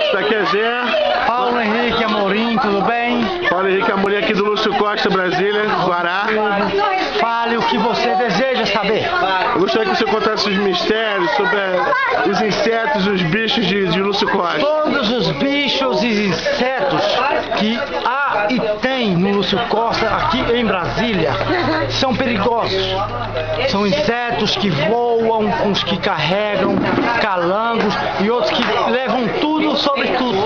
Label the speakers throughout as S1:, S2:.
S1: Isso aqui é Zé.
S2: Paulo Henrique Amorim, tudo bem?
S1: Paulo Henrique Amorim aqui do Lúcio Costa, Brasília, Guará.
S2: Fale o que você deseja saber.
S1: Eu gostaria que você contasse os mistérios sobre os insetos e os bichos de Lúcio Costa.
S2: Todos os bichos e insetos que há e tem no Lúcio Costa, aqui em Brasília, são perigosos. São insetos que voam, uns que carregam calangos e outros que levam tudo sobre tudo.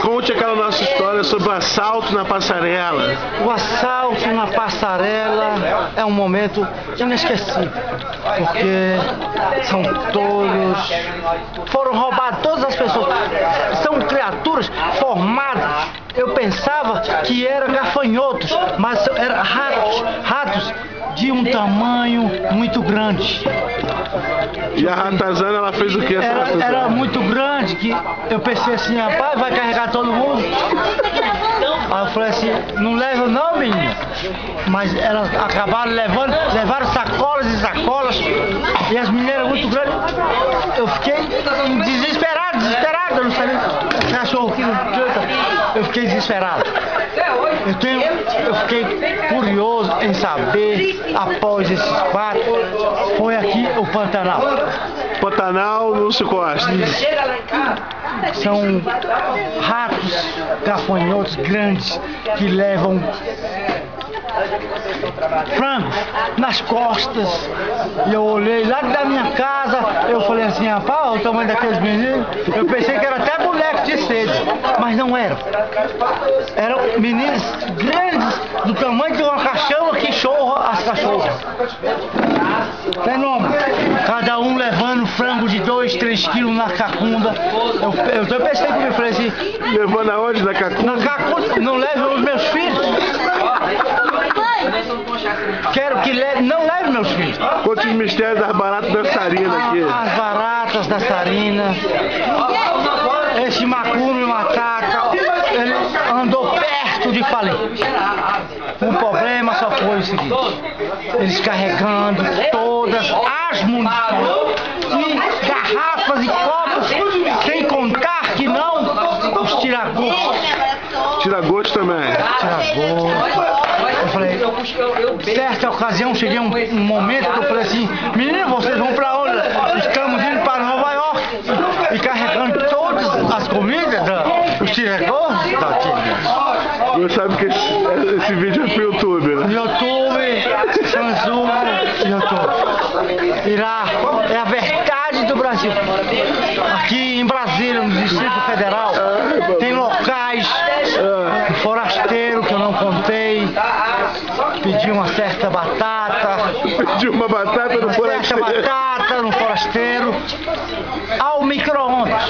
S1: Conte aquela nossa história sobre o assalto na passarela.
S2: O assalto na passarela é um momento inesquecível, porque são todos... Foram roubados todas as pessoas. São criaturas formadas. Eu pensava que eram gafanhotos, mas eram ratos de um tamanho muito grande.
S1: E a ratazana, ela fez o que?
S2: Era muito grande, que eu pensei assim, rapaz, vai carregar todo mundo. Aí eu falei assim, não leva não, menina. Mas elas acabaram levaram sacolas e sacolas, e as meninas eram muito grandes. Eu fiquei desesperado, eu não sabia. Cachorro aqui, eu fiquei desesperado. Eu fiquei curioso em saber, após esses fatos, foi aqui o Pantanal.
S1: Pantanal, Lúcio Costa.
S2: São ratos gafanhotos grandes que levam frangos nas costas. E eu olhei lá da minha casa, eu falei assim, rapaz, o tamanho daqueles meninos, eu pensei que era até boneco de sede, mas não eram. Eram meninos grandes, do tamanho de uma cachorra que chorra as cachorras. Fenômeno. Cada um levando frango de 2, 3 quilos na cacunda. Eu pensei comigo, falei assim...
S1: Levando aonde? Na cacunda?
S2: Na cacunda, não levem os meus filhos. Quero que não leve meus filhos.
S1: Conte os mistérios das baratas dançarinas aqui.
S2: As baratas dançarinas. Esse macumba matata, ele andou perto de falir. O problema só foi o seguinte: eles carregando todas as munições e garrafas e copos, sem contar que não os tira-gosto.
S1: Tira-gosto também.
S2: Tira-gosto. Eu falei, certa ocasião, cheguei um momento que eu falei assim, menino, vocês vão pra onde? Estamos indo para Nova York e carregando todas as comidas, os tira-gostos da tia.
S1: Você sabe que esse vídeo é pro YouTube, né?
S2: YouTube, Samsung, YouTube. Irá, é a verdade do Brasil. Aqui em Brasília, no Distrito Federal, tem locais, um forasteiro que eu não contei, pedi uma certa batata.
S1: Pediu uma batata no forasteiro?
S2: Uma certa batata no forasteiro, ao micro-ondas.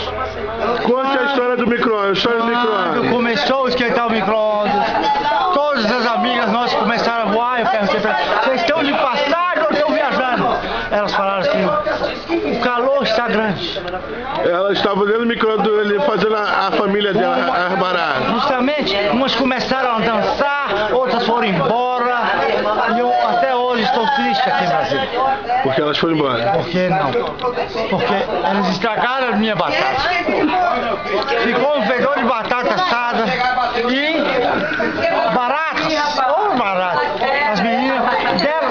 S1: Conte a história do micro-ondas.
S2: Quando começou a esquentar o micro-ondas, todas as amigas nossas começaram a voar. Eu perguntei pra elas, vocês estão de passagem ou estão viajando? Elas falaram assim, o calor está grande.
S1: Elas estavam dentro do micro-ondas fazendo a família dela, as baratas.
S2: Justamente, umas começaram a dançar, outras foram embora. E eu até hoje estou triste aqui em Brasília.
S1: Porque elas foram embora?
S2: Por que não? Porque elas estragaram a minha batata. Ficou um fedor de batata assada e baratas, ou baratas. As meninas,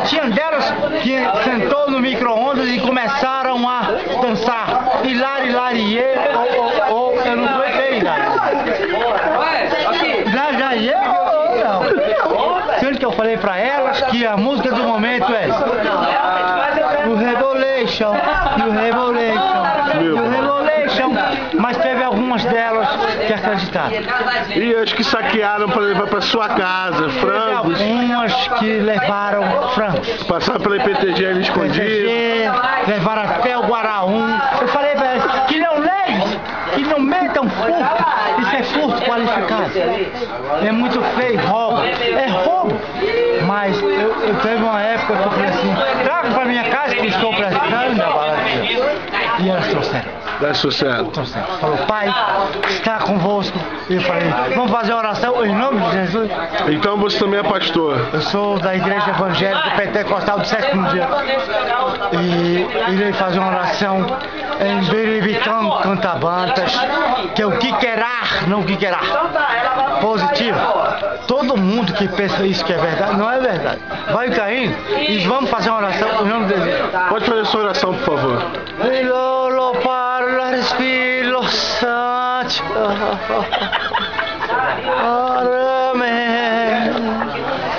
S2: tinha delas que sentou no micro-ondas e começaram a dançar. Hilari, lariê, ou eu não aguentei, Hilari, não. Sendo que eu falei pra elas que a música do momento é o Revolution, mas teve algumas delas que acreditaram.
S1: E as que saquearam para levar para sua casa, frangos?
S2: Teve algumas que levaram frangos.
S1: Passaram pela IPTG ali escondido?
S2: Levaram até o Guaraú. Eu falei pra elas que não levem, que não metam furto. Isso é furto qualificado. É muito feio, roubo. É roubo. Mas eu teve uma época que eu falei assim, traga pra minha casa que estou precisando da bala de Deus. E elas trouxeram.
S1: Dá sucesso.
S2: Falou, pai, está convosco. E eu falei, vamos fazer oração em nome de Jesus.
S1: Então você também é pastor.
S2: Eu sou da Igreja Evangélica Pentecostal do 7º dia. E irei fazer uma oração em Beribitão Cantabantas, que é o que querar, não o que querar. Positivo. Todo mundo que pensa isso que é verdade, não é verdade. Vai caindo e vamos fazer uma oração em nome de Deus.
S1: Pode fazer a sua oração, por favor.
S2: Lolo parla respiro santo. Amém.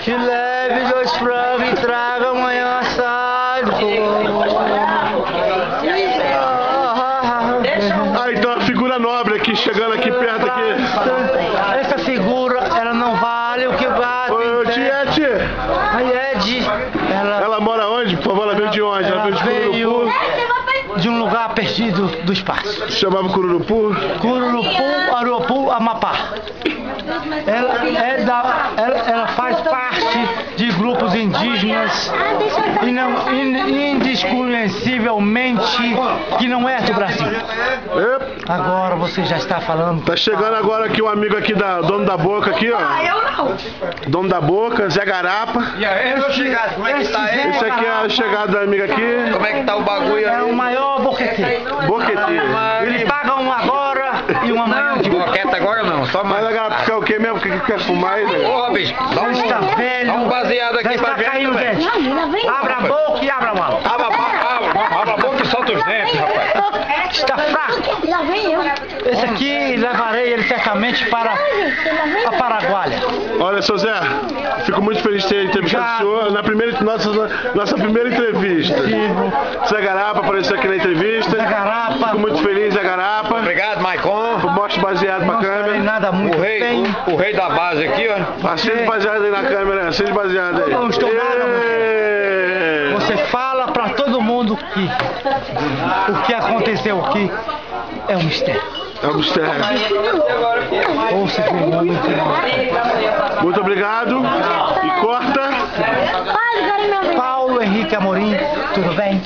S2: Que leve 2 frangos e traga amanhã assado.
S1: Ah, então a figura nobre aqui, chegando aqui perto aqui.
S2: Essa figura, ela não vale o que vale.
S1: Ô, Tiete,
S2: A Ed,
S1: ela mora onde? Por favor, ela veio de onde? Ela veio de Cururupu?
S2: de um lugar perdido do espaço.
S1: Se chamava Cururupu?
S2: Cururupu, Aruapu, Amapá. Ela faz parte de grupos indígenas e não, indisconhecivelmente que não é do Brasil. Agora você já está falando.
S1: Tá chegando agora aqui um amigo aqui dono da boca aqui, ó. Dono da boca, Zé Garapa.
S3: E aí, meu chegado, como é que tá aí?
S1: Esse aqui é a chegada da amiga aqui.
S3: Como é que tá o bagulho
S2: É
S3: aí?
S2: o maior boqueteiro.
S1: Boqueteiro.
S2: Ele paga um agora e um amanhã de
S3: Boqueta agora não, só
S1: Mas a
S3: mais.
S1: Garapa quer o quê mesmo? Que quer fumar aí, né?
S3: Porra, bicho,
S2: está velho.
S3: dá um baseado
S2: Já
S3: aqui pra
S2: está
S3: ver.
S2: caindo
S3: velho.
S2: dente. Abra a boca e abra a mão.
S3: Abra a boca e solta os dentes, rapaz.
S2: Está fraco.
S4: Lá vem eu.
S2: Esse aqui levarei ele certamente para a Paraguaia.
S1: Olha, seu Zé, fico muito feliz de ter entrevistado o senhor na nossa primeira entrevista. Zé Garapa apareceu aqui na entrevista.
S2: Zé Garapa.
S1: Fico muito feliz, Zé Garapa.
S3: Obrigado, Maicon.
S1: Mostre baseado pra
S2: Não farei
S1: câmera.
S2: nada muito bem.
S3: O rei da base aqui, ó.
S1: Acende baseado aí na câmera, acende baseado aí.
S2: Não estou nada,
S1: Êêêê!
S2: Você fala para todo mundo que o que aconteceu aqui é um mistério.
S1: É um mistério.
S2: Ou se tem um homem que não.
S1: Muito obrigado. E corta.
S4: Fala, Garimel.
S2: Paulo Henrique Amorim, tudo bem?